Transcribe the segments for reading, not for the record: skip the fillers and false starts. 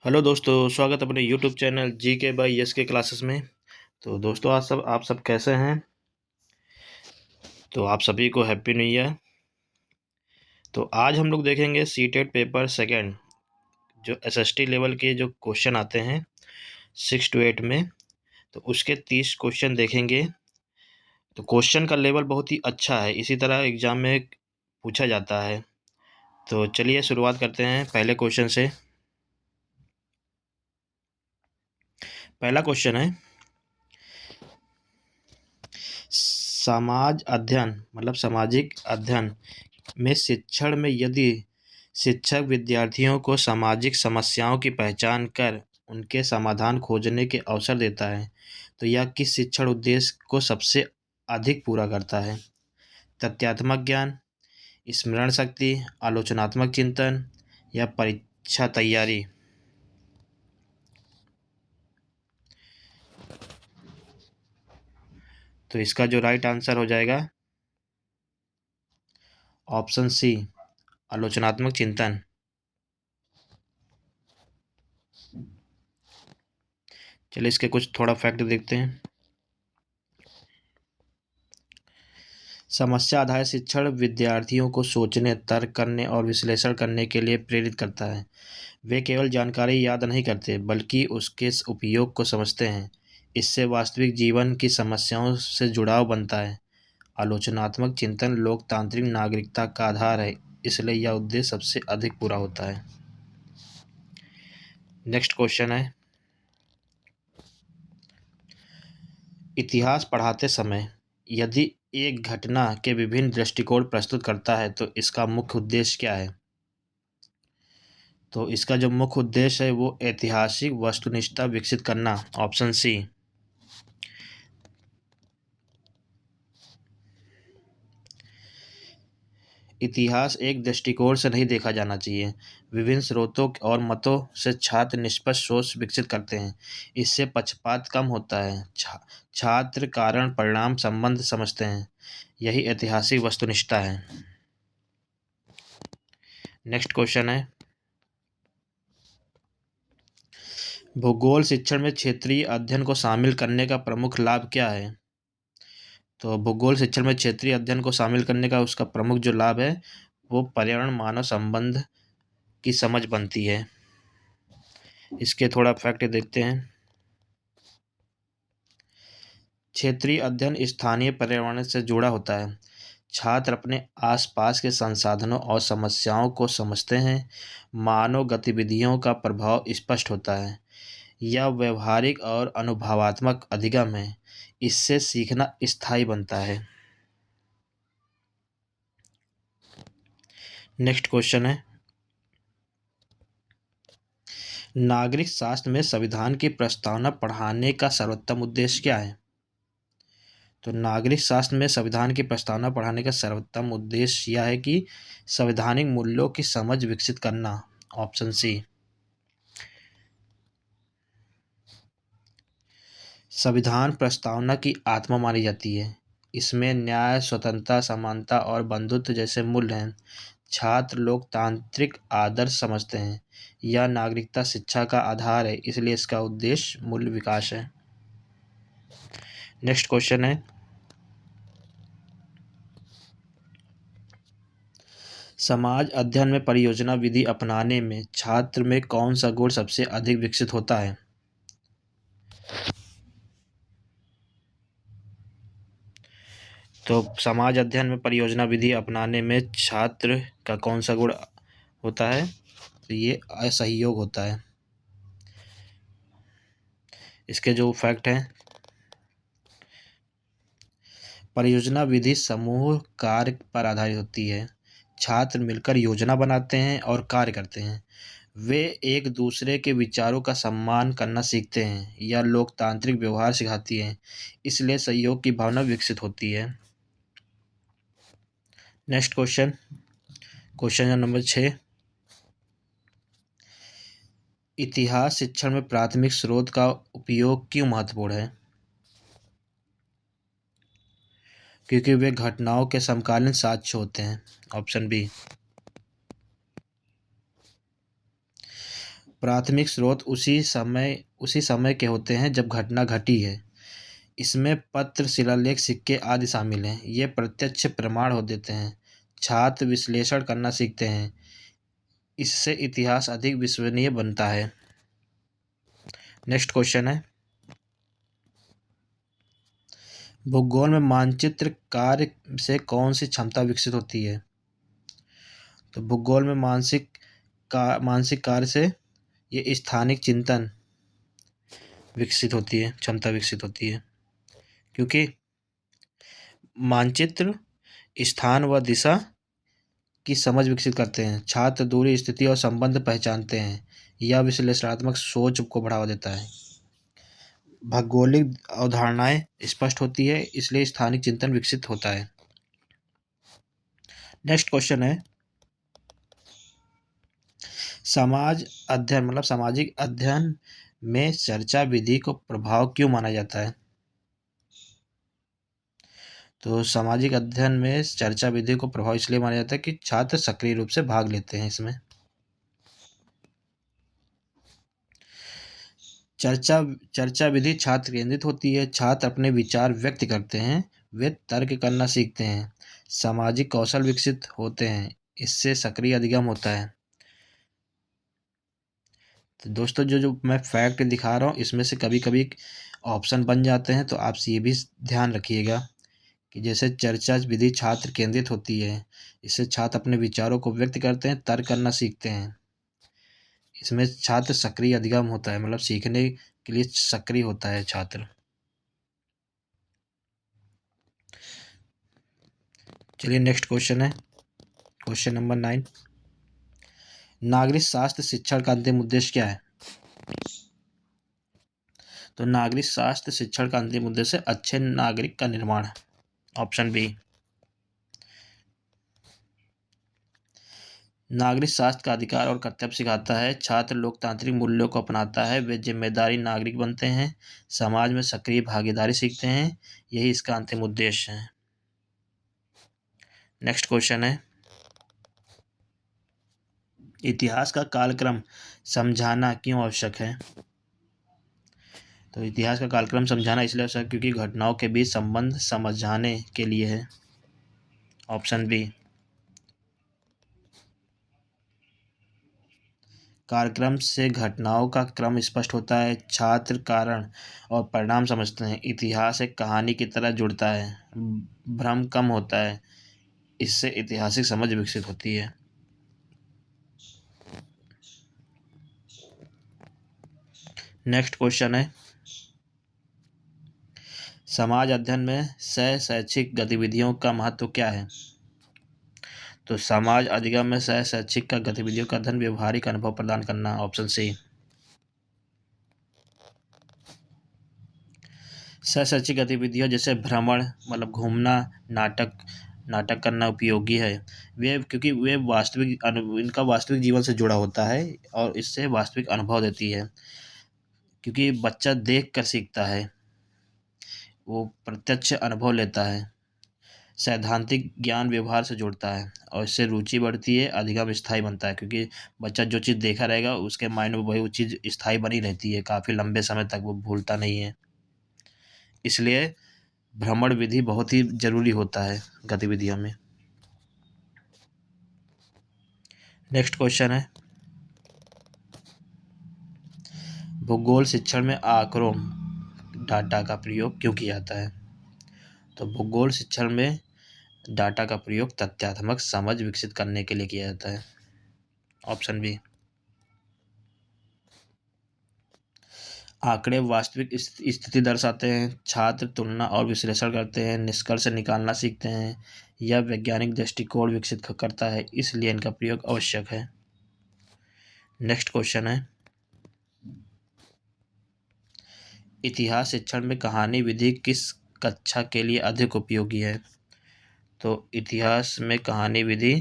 Hello दोस्तों, स्वागत है अपने YouTube channel GK by yes के क्लासेस में। तो दोस्तों, आज आप सब कैसे हैं? तो आप सभी को हैप्पी न्यू ईयर। तो आज हम लोग देखेंगे सीटेट पेपर सेकंड, जो एसएसटी लेवल के जो क्वेश्चन आते हैं 6 to 8 में। तो उसके 30 क्वेश्चन देखेंगे। तो क्वेश्चन का लेवल बहुत ही अच्छा है, इसी तरह एग्जाम में पूछा जाता है। तो चलिए शुरुआत करते हैं पहले क्वेश्चन से। पहला क्वेश्चन है, समाज अध्ययन मतलब सामाजिक अध्ययन में शिक्षण में यदि शिक्षक विद्यार्थियों को सामाजिक समस्याओं की पहचान कर उनके समाधान खोजने के अवसर देता है, तो यह किस शिक्षण उद्देश्य को सबसे अधिक पूरा करता है? तथ्यात्मक ज्ञान, स्मरण शक्ति, आलोचनात्मक चिंतन या परीक्षा तैयारी? तो इसका जो राइट आंसर हो जाएगा ऑप्शन सी, आलोचनात्मक चिंतन। चलिए इसके कुछ थोड़ा फैक्ट देखते हैं। समस्या आधारित शिक्षण विद्यार्थियों को सोचने, तर्क करने और विश्लेषण करने के लिए प्रेरित करता है। वे केवल जानकारी याद नहीं करते, बल्कि उसके उपयोग को समझते हैं। इससे वास्तविक जीवन की समस्याओं से जुड़ाव बनता है। आलोचनात्मक चिंतन लोकतांत्रिक नागरिकता का आधार है, इसलिए यह उद्देश्य सबसे अधिक पूरा होता है। नेक्स्ट क्वेश्चन है, इतिहास पढ़ाते समय यदि एक घटना के विभिन्न दृष्टिकोण प्रस्तुत करता है, तो इसका मुख्य उद्देश्य क्या है? तो इसका जो मुख्य उद्देश्य है वो ऐतिहासिक वस्तुनिष्ठता विकसित करना, ऑप्शन सी। इतिहास एक दृष्टिकोण से नहीं देखा जाना चाहिए। विभिन्न स्रोतों और मतों से छात्र निष्पक्ष सोच विकसित करते हैं। इससे पक्षपात कम होता है। छात्र कारण परिणाम संबंध समझते हैं। यही ऐतिहासिक वस्तुनिष्ठता है। नेक्स्ट क्वेश्चन है, भूगोल शिक्षण में क्षेत्रीय अध्ययन को शामिल करने का प्रमुख लाभ क्या है? तो भूगोल शिक्षण में क्षेत्रीय अध्ययन को शामिल करने का उसका प्रमुख जो लाभ है वो पर्यावरण मानव संबंध की समझ बनती है। इसके थोड़ा फैक्ट देखते हैं। क्षेत्रीय अध्ययन स्थानीय पर्यावरण से जुड़ा होता है। छात्र अपने आसपास के संसाधनों और समस्याओं को समझते हैं। मानव गतिविधियों का प्रभाव स्पष्ट होता है। यह व्यवहारिक और अनुभवात्मक अधिगम है। इससे सीखना स्थायी बनता है। नेक्स्ट क्वेश्चन है, नागरिक शास्त्र में संविधान की प्रस्तावना पढ़ाने का सर्वोत्तम उद्देश्य क्या है? तो नागरिक शास्त्र में संविधान की प्रस्तावना पढ़ाने का सर्वोत्तम उद्देश्य यह है कि संवैधानिक मूल्यों की समझ विकसित करना, ऑप्शन सी। संविधान प्रस्तावना की आत्मा मानी जाती है। इसमें न्याय, स्वतंत्रता, समानता और बंधुत्व जैसे मूल्य हैं। छात्र लोकतांत्रिक आदर्श समझते हैं। यह नागरिकता शिक्षा का आधार है, इसलिए इसका उद्देश्य मूल्य विकास है। नेक्स्ट क्वेश्चन है, समाज अध्ययन में परियोजना विधि अपनाने में छात्र में कौन सा गुण सबसे अधिक विकसित होता है? तो समाज अध्ययन में परियोजना विधि अपनाने में छात्र का कौन सा गुण होता है? तो ये असहयोग होता है। इसके जो फैक्ट हैं, परियोजना विधि समूह कार्य पर आधारित होती है। छात्र मिलकर योजना बनाते हैं और कार्य करते हैं। वे एक दूसरे के विचारों का सम्मान करना सीखते हैं। यह लोकतांत्रिक व्यवहार सिखाती है, इसलिए सहयोग की भावना विकसित होती है। नेक्स्ट क्वेश्चन, क्वेश्चन नंबर 6, इतिहास शिक्षण में प्राथमिक स्रोत का उपयोग क्यों महत्वपूर्ण है? क्योंकि वे घटनाओं के समकालीन साक्ष्य होते हैं, ऑप्शन बी। प्राथमिक स्रोत उसी समय के होते हैं जब घटना घटी है। इसमें पत्र, शिलालेख, सिक्के आदि शामिल हैं। ये प्रत्यक्ष प्रमाण हो देते हैं। छात्र विश्लेषण करना सीखते हैं। इससे इतिहास अधिक विश्वसनीय बनता है। नेक्स्ट क्वेश्चन है, भूगोल में मानचित्र कार्य से कौन सी क्षमता विकसित होती है? तो भूगोल में मानसिक कार्य से ये स्थानिक चिंतन विकसित होती है, क्षमता विकसित होती है। क्योंकि मानचित्र स्थान व दिशा की समझ विकसित करते हैं। छात्र दूरी, स्थिति और संबंध पहचानते हैं। यह विश्लेषणात्मक सोच को बढ़ावा देता है। भौगोलिक अवधारणाएं स्पष्ट होती है, इसलिए स्थानिक चिंतन विकसित होता है। नेक्स्ट क्वेश्चन है, सामाजिक अध्ययन में चर्चा विधि को प्रभाव क्यों माना जाता है? तो सामाजिक अध्ययन में चर्चा विधि को प्रभाव इसलिए माना जाता है कि छात्र सक्रिय रूप से भाग लेते हैं इसमें। चर्चा विधि छात्र केंद्रित होती है। छात्र अपने विचार व्यक्त करते हैं। वे तर्क करना सीखते हैं। सामाजिक कौशल विकसित होते हैं। इससे सक्रिय अधिगम होता है। तो दोस्तों, जो मैं फैक्ट दिखा रहा हूँ इसमें से कभी कभी ऑप्शन बन जाते हैं, तो आप ये भी ध्यान रखिएगा कि जैसे चर्चा विधि छात्र केंद्रित होती है, इससे छात्र अपने विचारों को व्यक्त करते हैं, तर्क करना सीखते हैं। इसमें छात्र सक्रिय अधिगम होता है, मतलब सीखने के लिए सक्रिय होता है छात्र। चलिए नेक्स्ट क्वेश्चन है, क्वेश्चन नंबर 9। नागरिक शास्त्र शिक्षण का अंतिम उद्देश्य क्या है? तो नागरिक शास्त्र शिक्षण का अंतिम उद्देश्य अच्छे नागरिक का निर्माण है। Option B. नागरिक शास्त्र का अधिकार और कर्तव्य सिखाता है। छात्र लोकतांत्रिक मूल्यों को अपनाता है। वे जिम्मेदारी नागरिक बनते हैं। समाज में सक्रिय भागीदारी सीखते हैं। यही इसका अंतिम उद्देश्य है। नेक्स्ट क्वेश्चन है, इतिहास का कालक्रम समझाना क्यों आवश्यक है? तो इतिहास का कालक्रम समझाना इसलिए आवश्यक है क्योंकि घटनाओं के बीच संबंध समझाने के लिए है। Option B. कार्यक्रम से घटनाओं का क्रम स्पष्ट होता है। छात्र कारण और परिणाम समझते हैं। इतिहास एक कहानी की तरह जुड़ता है। भ्रम कम होता है। इससे ऐतिहासिक समझ विकसित होती है। नेक्स्ट क्वेश्चन है, समाज अध्ययन में शैक्षिक गतिविधियों का महत्व क्या है? तो समाज अधिगम में शैक्षिक गतिविधियों का अध्ययन व्यवहारिक अनुभव प्रदान करना। Option C. शैक्षिक गतिविधियों जैसे भ्रमण, मतलब घूमना, नाटक करना उपयोगी है। क्योंकि वे इनका वास्तविक जीवन से जुड़ा होता है और इससे वास्तविक अनुभव देती है। क्योंकि बच्चा देख कर सीखता है, वो प्रत्यक्ष अनुभव लेता है। सैद्धांतिक ज्ञान व्यवहार से जुड़ता है और इससे रुचि बढ़ती है, अधिगम स्थायी बनता है। क्योंकि बच्चा जो चीज़ देखा रहेगा उसके माइंड में वही चीज़ स्थायी बनी रहती है, काफ़ी लंबे समय तक वो भूलता नहीं है। इसलिए भ्रमण विधि बहुत ही जरूरी होता है गतिविधियों में। नेक्स्ट क्वेश्चन है, भूगोल शिक्षण में आंकड़ों डाटा का प्रयोग क्यों किया जाता है? तो भूगोल शिक्षण में डाटा का प्रयोग तथ्यात्मक समझ विकसित करने के लिए किया जाता है। Option B. आंकड़े वास्तविक स्थिति दर्शाते हैं। छात्र तुलना और विश्लेषण करते हैं, निष्कर्ष निकालना सीखते हैं। यह वैज्ञानिक दृष्टिकोण विकसित करता है, इसलिए इनका प्रयोग आवश्यक है। नेक्स्ट क्वेश्चन है, इतिहास शिक्षण में कहानी विधि किस कक्षा के लिए अधिक उपयोगी है? तो इतिहास में कहानी विधि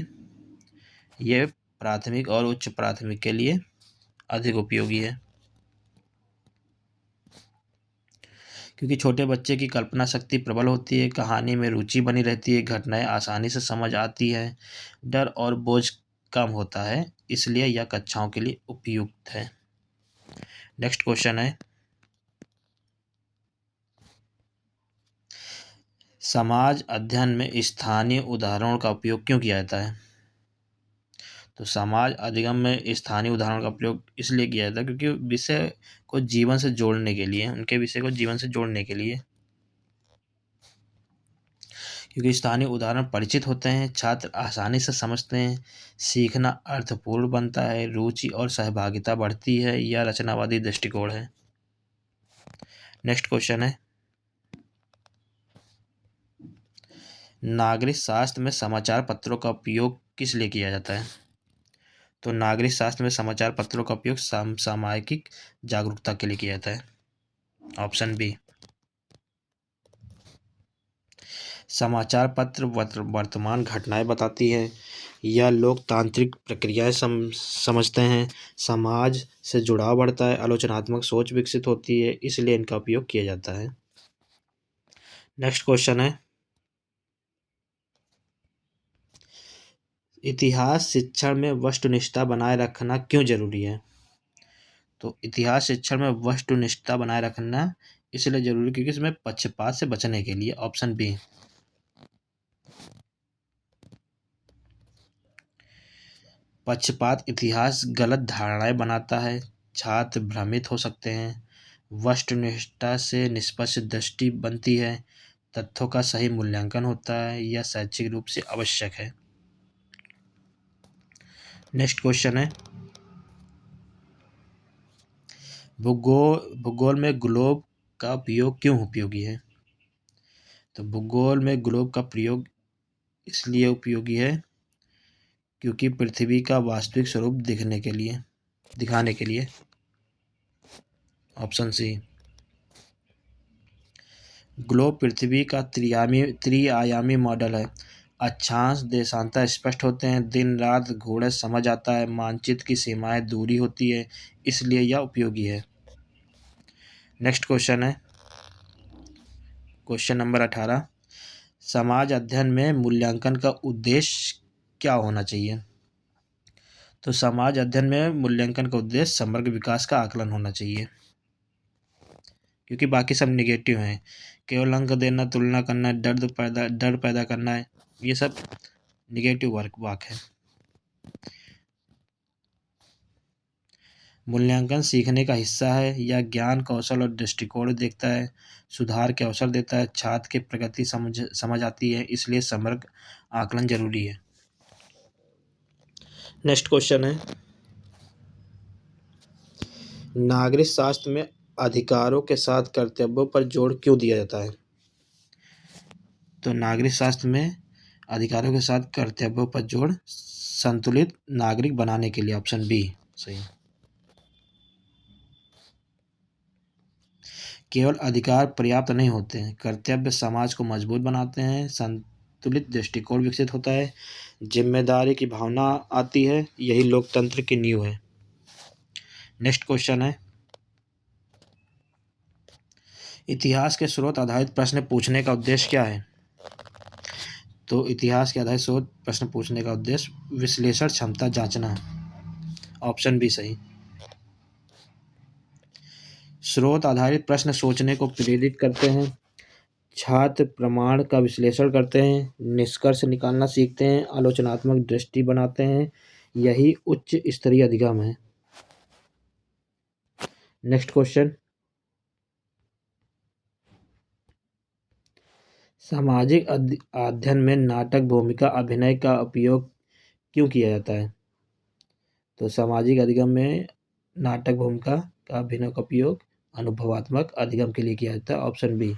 ये प्राथमिक और उच्च प्राथमिक के लिए अधिक उपयोगी है। क्योंकि छोटे बच्चे की कल्पना शक्ति प्रबल होती है, कहानी में रुचि बनी रहती है, घटनाएं आसानी से समझ आती है, डर और बोझ कम होता है, इसलिए यह कक्षाओं के लिए उपयुक्त है। नेक्स्ट क्वेश्चन है, समाज अध्ययन में स्थानीय उदाहरणों का उपयोग क्यों किया जाता है? तो समाज अधिगम में स्थानीय उदाहरण का प्रयोग इसलिए किया जाता है क्योंकि विषय को जीवन से जोड़ने के लिए, उनके विषय को जीवन से जोड़ने के लिए, क्योंकि स्थानीय उदाहरण परिचित होते हैं, छात्र आसानी से समझते हैं, सीखना अर्थपूर्ण बनता है, रुचि और सहभागिता बढ़ती है, या रचनावादी दृष्टिकोण है। नेक्स्ट क्वेश्चन है, नागरिक शास्त्र में समाचार पत्रों का उपयोग किस लिए किया जाता है? तो नागरिक शास्त्र में समाचार पत्रों का उपयोग सामाजिक जागरूकता के लिए किया जाता है। Option B. समाचार पत्र वर्तमान घटनाएं बताती है, या लोकतांत्रिक प्रक्रियाएं समझते हैं, समाज से जुड़ाव बढ़ता है, आलोचनात्मक सोच विकसित होती है, इसलिए इनका उपयोग किया जाता है। नेक्स्ट क्वेश्चन है, इतिहास शिक्षण में वस्तुनिष्ठता बनाए रखना क्यों जरूरी है? तो इतिहास शिक्षण में वस्तुनिष्ठता बनाए रखना इसलिए जरूरी क्योंकि इसमें पक्षपात से बचने के लिए। Option B. पक्षपात इतिहास गलत धारणाएं बनाता है, छात्र भ्रमित हो सकते हैं, वस्तुनिष्ठता से निष्पक्ष दृष्टि बनती है, तथ्यों का सही मूल्यांकन होता है, या शैक्षिक रूप से आवश्यक है। नेक्स्ट क्वेश्चन है, भूगोल में ग्लोब का प्रयोग क्यों उपयोगी है? तो भूगोल में ग्लोब का प्रयोग इसलिए उपयोगी है क्योंकि पृथ्वी का वास्तविक स्वरूप दिखाने के लिए। Option C. ग्लोब पृथ्वी का त्रिआयामी मॉडल है, अक्षांश देशांतर स्पष्ट होते हैं, दिन रात घोड़े समझ आता है, मानचित्र की सीमाएं दूरी होती है, इसलिए यह उपयोगी है। नेक्स्ट क्वेश्चन है, क्वेश्चन नंबर 18, समाज अध्ययन में मूल्यांकन का उद्देश्य क्या होना चाहिए? तो समाज अध्ययन में मूल्यांकन का उद्देश्य समग्र विकास का आकलन होना चाहिए, क्योंकि बाकी सब निगेटिव हैं। केवल अंक देना, तुलना करना, डर पैदा करना है, ये सब निगेटिव वाक है। मूल्यांकन सीखने का हिस्सा है, या ज्ञान कौशल और दृष्टिकोण देखता है, सुधार के अवसर देता है, छात्र की प्रगति समझ आती है, इसलिए समग्र आकलन जरूरी है। नेक्स्ट क्वेश्चन है, नागरिक शास्त्र में अधिकारों के साथ कर्तव्यों पर जोर क्यों दिया जाता है? तो नागरिक शास्त्र में अधिकारों के साथ कर्तव्यों पर जोर संतुलित नागरिक बनाने के लिए। ऑप्शन बी सही। केवल अधिकार पर्याप्त नहीं होते हैं, कर्तव्य समाज को मजबूत बनाते हैं, संतुलित दृष्टिकोण विकसित होता है, जिम्मेदारी की भावना आती है, यही लोकतंत्र की नींव है। नेक्स्ट क्वेश्चन है, इतिहास के स्रोत आधारित प्रश्न पूछने का उद्देश्य क्या है? तो इतिहास के आधारित स्रोत प्रश्न पूछने का उद्देश्य विश्लेषण क्षमता जांचना। ऑप्शन बी सही। स्रोत आधारित प्रश्न सोचने को प्रेरित करते हैं, छात्र प्रमाण का विश्लेषण करते हैं, निष्कर्ष निकालना सीखते हैं, आलोचनात्मक दृष्टि बनाते हैं, यही उच्च स्तरीय अधिगम है। नेक्स्ट क्वेश्चन, सामाजिक अध्ययन में नाटक भूमिका अभिनय का उपयोग क्यों किया जाता है? तो सामाजिक अधिगम में नाटक भूमिका का अभिनय का उपयोग अनुभवात्मक अधिगम के लिए किया जाता है। Option B.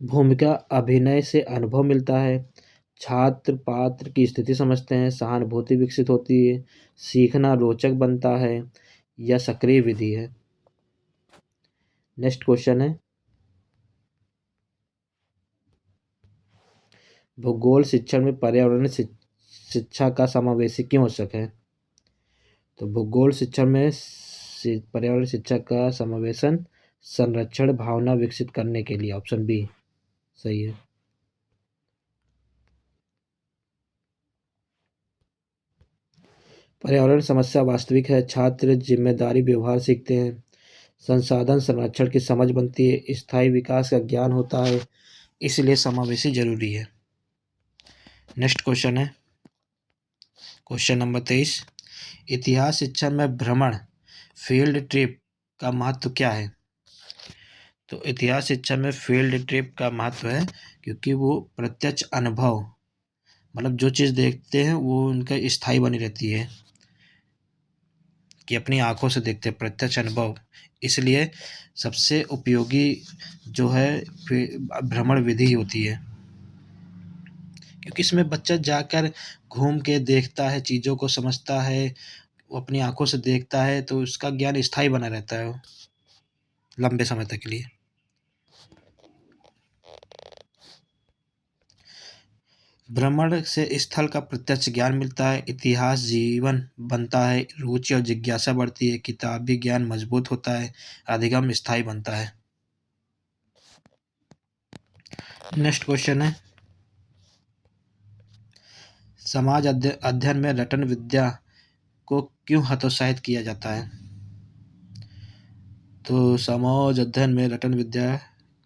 भूमिका अभिनय से अनुभव मिलता है, छात्र पात्र की स्थिति समझते हैं, सहानुभूति विकसित होती है, सीखना रोचक बनता है, यह सक्रिय विधि है। नेक्स्ट क्वेश्चन है, भूगोल शिक्षण में पर्यावरण शिक्षा का समावेशी क्यों आवश्यक है? तो भूगोल शिक्षण में पर्यावरण शिक्षा का समावेशन संरक्षण भावना विकसित करने के लिए। ऑप्शन बी सही है। पर्यावरण समस्या वास्तविक है। छात्र जिम्मेदारी व्यवहार सीखते हैं। संसाधन संरक्षण की समझ बनती है। स्थायी विकास का ज्ञान होता है। इसलिए समावेशी जरूरी है। नेक्स्ट क्वेश्चन है क्वेश्चन नंबर 23। इतिहास शिक्षा में भ्रमण फील्ड ट्रिप का महत्व क्या है? तो इतिहास शिक्षा में फील्ड ट्रिप का महत्व है क्योंकि वो प्रत्यक्ष अनुभव, मतलब जो चीज़ देखते हैं वो उनका स्थायी बनी रहती है, कि अपनी आंखों से देखते हैं, प्रत्यक्ष अनुभव। इसलिए सबसे उपयोगी जो है भ्रमण विधि होती है, क्योंकि इसमें बच्चा जाकर घूम के देखता है, चीज़ों को समझता है, वो अपनी आंखों से देखता है, तो उसका ज्ञान स्थायी बना रहता है लंबे समय तक के लिए। भ्रमण से स्थल का प्रत्यक्ष ज्ञान मिलता है। इतिहास जीवन बनता है। रुचि और जिज्ञासा बढ़ती है। किताबी ज्ञान मजबूत होता है। अधिगम स्थायी बनता है। नेक्स्ट क्वेश्चन है समाज अध्ययन में रटन विद्या को क्यों हतोत्साहित किया जाता है? तो समाज अध्ययन में रटन विद्या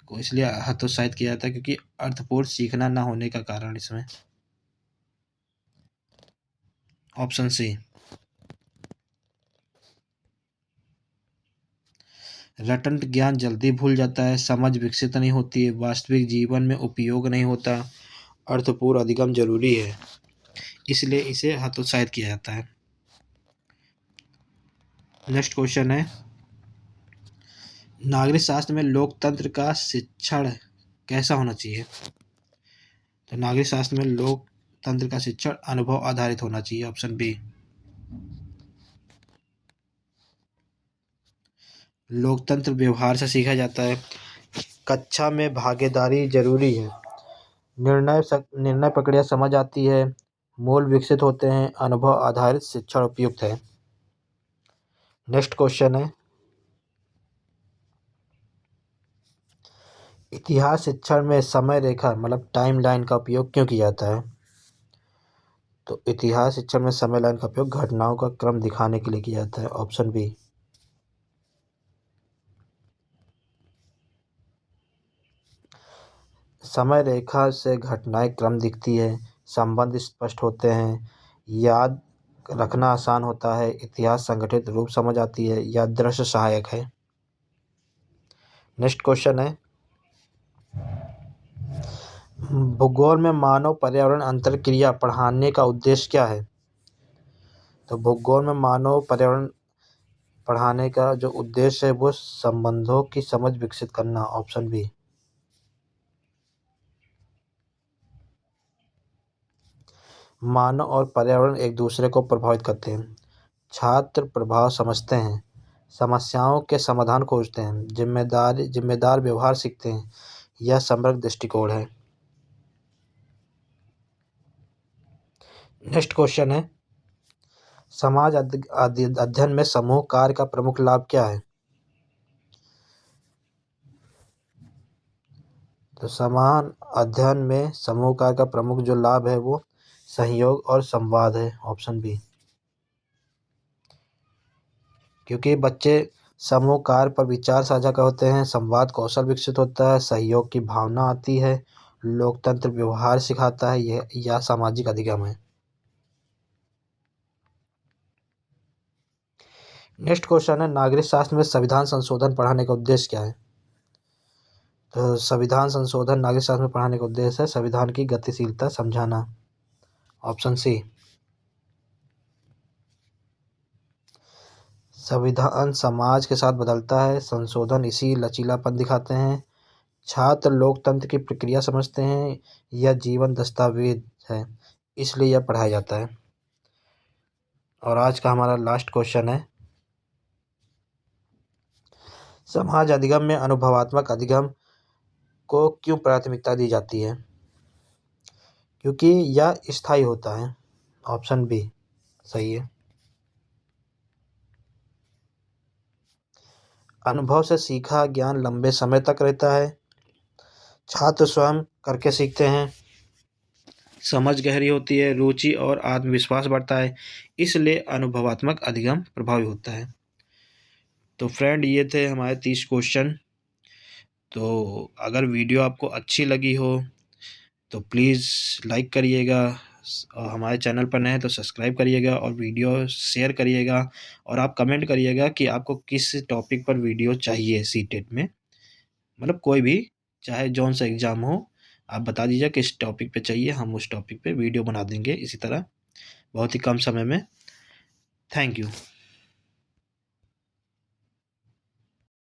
को इसलिए हतोत्साहित किया जाता है क्योंकि अर्थपूर्ण सीखना न होने का कारण इसमें। Option C. रटन ज्ञान जल्दी भूल जाता है। समझ विकसित नहीं होती है। वास्तविक जीवन में उपयोग नहीं होता। अर्थपूर्ण अधिगम जरूरी है, इसलिए इसे हतोत्साहित किया जाता है। नेक्स्ट क्वेश्चन है नागरिक शास्त्र में लोकतंत्र का शिक्षण कैसा होना चाहिए? तो नागरिक शास्त्र में लोकतंत्र का शिक्षण अनुभव आधारित होना चाहिए। Option B. लोकतंत्र व्यवहार से सीखा जाता है। कक्षा में भागीदारी जरूरी है। निर्णय प्रक्रिया समझ आती है। मूल विकसित होते हैं। अनुभव आधारित शिक्षण उपयुक्त है। नेक्स्ट क्वेश्चन है इतिहास शिक्षण में समय रेखा मतलब टाइम लाइन का उपयोग क्यों किया जाता है? तो इतिहास शिक्षण में समय लाइन का उपयोग घटनाओं का क्रम दिखाने के लिए किया जाता है। Option B. समय रेखा से घटनाएं क्रम दिखती है। संबंध स्पष्ट होते हैं। याद रखना आसान होता है। इतिहास संगठित रूप समझ आती है। या दृश्य सहायक है। नेक्स्ट क्वेश्चन है भूगोल में मानव पर्यावरण अंतरक्रिया पढ़ाने का उद्देश्य क्या है? तो भूगोल में मानव पर्यावरण पढ़ाने का जो उद्देश्य है वो संबंधों की समझ विकसित करना। Option B. मानव और पर्यावरण एक दूसरे को प्रभावित करते हैं। छात्र प्रभाव समझते हैं। समस्याओं के समाधान खोजते हैं। जिम्मेदार व्यवहार सीखते हैं। यह समग्र दृष्टिकोण है। नेक्स्ट क्वेश्चन है समाज अध्ययन में समूह कार्य का प्रमुख लाभ क्या है? तो समान अध्ययन में समूह कार्य का प्रमुख जो लाभ है वो सहयोग और संवाद है। Option B. क्योंकि बच्चे समूह कार्य पर विचार साझा करते हैं। संवाद कौशल विकसित होता है। सहयोग की भावना आती है। लोकतंत्र व्यवहार सिखाता है। यह सामाजिक अधिगम है। नेक्स्ट क्वेश्चन है नागरिक शास्त्र में संविधान संशोधन पढ़ाने का उद्देश्य क्या है? तो संविधान संशोधन नागरिक शास्त्र में पढ़ाने का उद्देश्य है संविधान की गतिशीलता समझाना। Option C. संविधान समाज के साथ बदलता है। संशोधन इसी लचीलापन दिखाते हैं। छात्र लोकतंत्र की प्रक्रिया समझते हैं। यह जीवन दस्तावेज है, इसलिए यह पढ़ाया जाता है। और आज का हमारा लास्ट क्वेश्चन है समाज अधिगम में अनुभवात्मक अधिगम को क्यों प्राथमिकता दी जाती है? क्योंकि यह स्थायी होता है। ऑप्शन बी सही है। अनुभव से सीखा ज्ञान लंबे समय तक रहता है। छात्र स्वयं करके सीखते हैं। समझ गहरी होती है, रुचि और आत्मविश्वास बढ़ता है, इसलिए अनुभवात्मक अधिगम प्रभावी होता है। तो फ्रेंड ये थे हमारे 30 क्वेश्चन। तो अगर वीडियो आपको अच्छी लगी हो तो प्लीज़ लाइक करिएगा, और हमारे चैनल पर नए हैं तो सब्सक्राइब करिएगा और वीडियो शेयर करिएगा, और आप कमेंट करिएगा कि आपको किस टॉपिक पर वीडियो चाहिए सीटेट में, मतलब कोई भी, चाहे जौन सा एग्ज़ाम हो, आप बता दीजिए किस टॉपिक पे चाहिए, हम उस टॉपिक पे वीडियो बना देंगे इसी तरह बहुत ही कम समय में। Thank you.